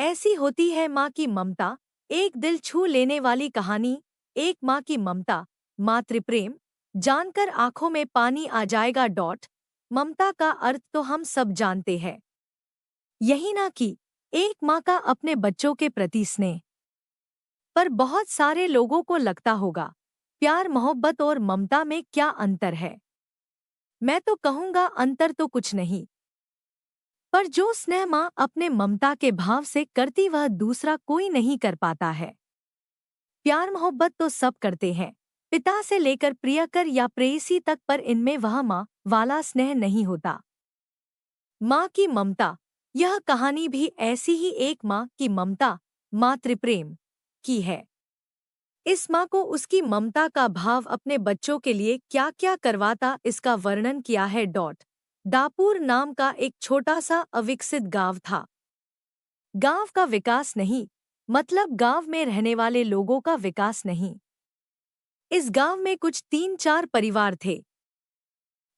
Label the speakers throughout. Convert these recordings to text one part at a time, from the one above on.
Speaker 1: ऐसी होती है माँ की ममता, एक दिल छू लेने वाली कहानी। एक माँ की ममता, मातृप्रेम, जानकर आंखों में पानी आ जाएगा। ममता का अर्थ तो हम सब जानते हैं, यही ना कि एक माँ का अपने बच्चों के प्रति स्नेह। पर बहुत सारे लोगों को लगता होगा, प्यार, मोहब्बत और ममता में क्या अंतर है। मैं तो कहूँगा अंतर तो कुछ नहीं, पर जो स्नेह माँ अपने ममता के भाव से करती वह दूसरा कोई नहीं कर पाता है। प्यार मोहब्बत तो सब करते हैं, पिता से लेकर प्रियकर या प्रेयसी तक, पर इनमें वह माँ वाला स्नेह नहीं होता। माँ की ममता, यह कहानी भी ऐसी ही एक माँ की ममता, मातृप्रेम की है। इस माँ को उसकी ममता का भाव अपने बच्चों के लिए क्या क्या करवाता, इसका वर्णन किया है। दापुर नाम का एक छोटा सा अविकसित गांव था। गांव का विकास नहीं, मतलब गांव में रहने वाले लोगों का विकास नहीं। इस गांव में कुछ 3-4 परिवार थे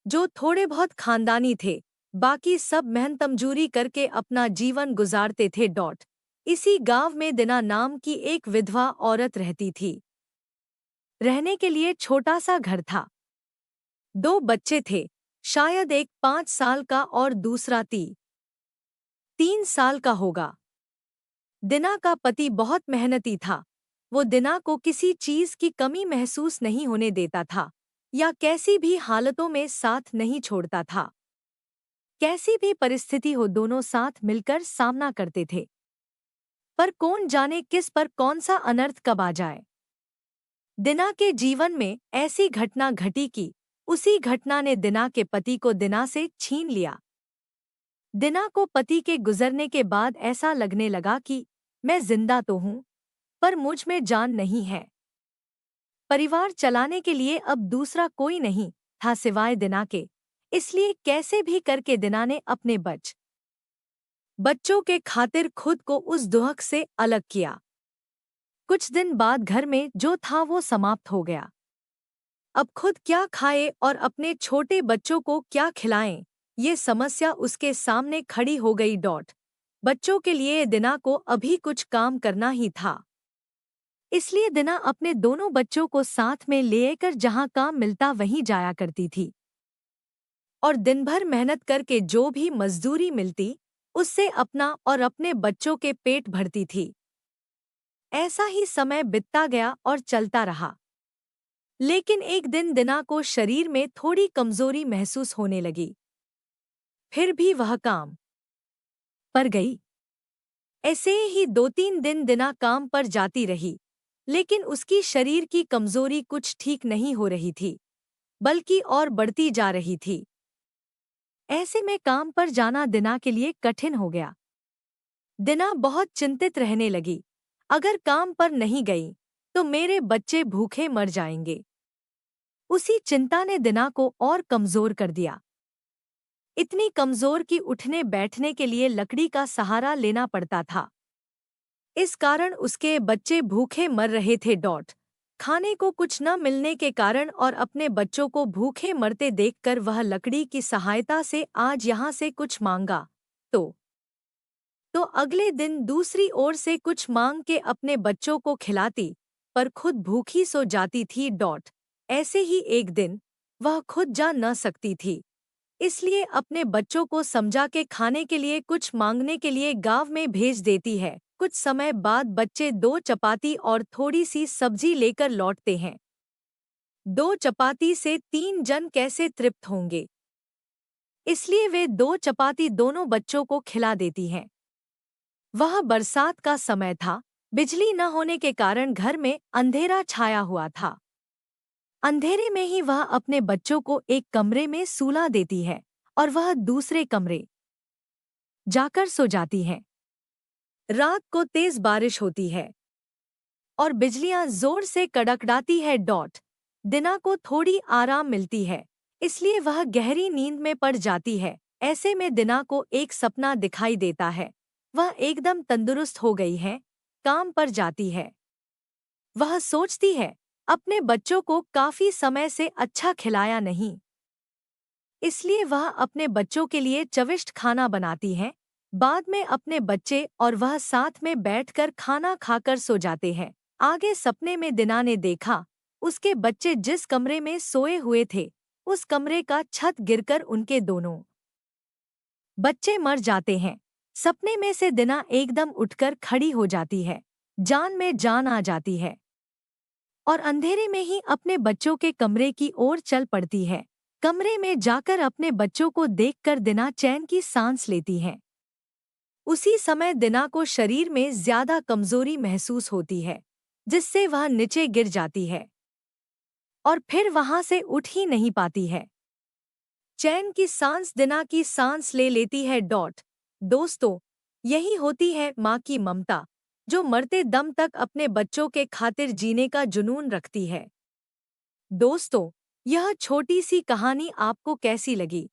Speaker 1: जो थोड़े बहुत खानदानी थे, बाकी सब मेहनत मजूरी करके अपना जीवन गुजारते थे। इसी गांव में दिना नाम की एक विधवा औरत रहती थी। रहने के लिए छोटा सा घर था। 2 बच्चे थे, शायद एक 5 साल का और दूसरा 3 साल का होगा। दिना का पति बहुत मेहनती था। वो दिना को किसी चीज की कमी महसूस नहीं होने देता था या कैसी भी हालतों में साथ नहीं छोड़ता था। कैसी भी परिस्थिति हो, दोनों साथ मिलकर सामना करते थे। पर कौन जाने किस पर कौन सा अनर्थ कब आ जाए। दिना के जीवन में ऐसी घटना घटी कि उसी घटना ने दिना के पति को दिना से छीन लिया। दिना को पति के गुजरने के बाद ऐसा लगने लगा कि मैं जिंदा तो हूं, पर मुझ में जान नहीं है। परिवार चलाने के लिए अब दूसरा कोई नहीं था सिवाय दिना के, इसलिए कैसे भी करके दिना ने अपने बच्चों के खातिर खुद को उस दुहक से अलग किया। कुछ दिन बाद घर में जो था वो समाप्त हो गया। अब खुद क्या खाए और अपने छोटे बच्चों को क्या खिलाएं, ये समस्या उसके सामने खड़ी हो गई। बच्चों के लिए दिना को अभी कुछ काम करना ही था, इसलिए दिना अपने दोनों बच्चों को साथ में लेकर जहां काम मिलता वहीं जाया करती थी और दिन भर मेहनत करके जो भी मजदूरी मिलती उससे अपना और अपने बच्चों के पेट भरती थी। ऐसा ही समय बीतता गया और चलता रहा। लेकिन एक दिन दिना को शरीर में थोड़ी कमजोरी महसूस होने लगी। फिर भी वह काम पर गई। ऐसे ही 2-3 दिन दिना काम पर जाती रही, लेकिन उसकी शरीर की कमजोरी कुछ ठीक नहीं हो रही थी, बल्कि और बढ़ती जा रही थी। ऐसे में काम पर जाना दिना के लिए कठिन हो गया। दिना बहुत चिंतित रहने लगी, अगर काम पर नहीं गई तो मेरे बच्चे भूखे मर जाएंगे। उसी चिंता ने दिना को और कमजोर कर दिया। इतनी कमजोर कि उठने बैठने के लिए लकड़ी का सहारा लेना पड़ता था। इस कारण उसके बच्चे भूखे मर रहे थे। खाने को कुछ न मिलने के कारण और अपने बच्चों को भूखे मरते देखकर वह लकड़ी की सहायता से आज यहाँ से कुछ मांगा तो अगले दिन दूसरी ओर से कुछ मांग के अपने बच्चों को खिलाती, पर खुद भूखी सो जाती थी। ऐसे ही एक दिन वह खुद जा न सकती थी, इसलिए अपने बच्चों को समझा के खाने के लिए कुछ मांगने के लिए गांव में भेज देती है। कुछ समय बाद बच्चे 2 चपाती और थोड़ी सी सब्जी लेकर लौटते हैं। 2 चपाती से 3 जन कैसे तृप्त होंगे, इसलिए वे 2 चपाती दोनों बच्चों को खिला देती हैं। वह बरसात का समय था, बिजली न होने के कारण घर में अंधेरा छाया हुआ था। अंधेरे में ही वह अपने बच्चों को एक कमरे में सुला देती है और वह दूसरे कमरे जाकर सो जाती है। रात को तेज बारिश होती है और बिजलियां जोर से कड़कड़ाती है। दिना को थोड़ी आराम मिलती है, इसलिए वह गहरी नींद में पड़ जाती है। ऐसे में दिना को एक सपना दिखाई देता है। वह एकदम तंदुरुस्त हो गई है, काम पर जाती है। वह सोचती है, अपने बच्चों को काफी समय से अच्छा खिलाया नहीं, इसलिए वह अपने बच्चों के लिए चविष्ट खाना बनाती है, बाद में अपने बच्चे और वह साथ में बैठकर खाना खाकर सो जाते हैं। आगे सपने में दिना ने देखा, उसके बच्चे जिस कमरे में सोए हुए थे, उस कमरे का छत गिरकर उनके दोनों बच्चे मर जाते हैं। सपने में से दिना एकदम उठकर खड़ी हो जाती है, जान में जान आ जाती है और अंधेरे में ही अपने बच्चों के कमरे की ओर चल पड़ती है। कमरे में जाकर अपने बच्चों को देखकर दिना चैन की सांस लेती है। उसी समय दिना को शरीर में ज्यादा कमजोरी महसूस होती है, जिससे वह नीचे गिर जाती है और फिर वहां से उठ ही नहीं पाती है। चैन की सांस दिना की सांस ले लेती है। दोस्तों, यही होती है माँ की ममता, जो मरते दम तक अपने बच्चों के खातिर जीने का जुनून रखती है। दोस्तों, यह छोटी सी कहानी आपको कैसी लगी?